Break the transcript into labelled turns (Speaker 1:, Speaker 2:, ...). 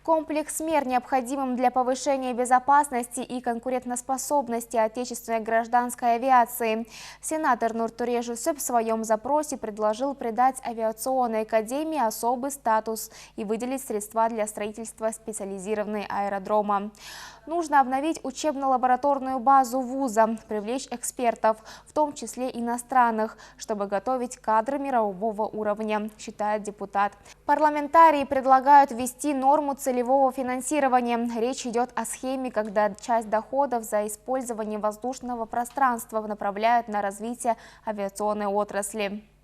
Speaker 1: Комплекс мер, необходимым для повышения безопасности и конкурентоспособности отечественной гражданской авиации. Сенатор Нуртуре Жусуп в своем запросе предложил придать авиационной академии особый статус и выделить средства для строительства специализированного аэродрома. Нужно обновить учебно-лабораторную базу вуза, привлечь экспертов, в том числе иностранных, чтобы готовить кадры мирового уровня, считает депутат. Парламентарии предлагают ввести норму целевого финансирования. Речь идет о схеме, когда часть доходов за использование воздушного пространства направляют на развитие авиационной отрасли.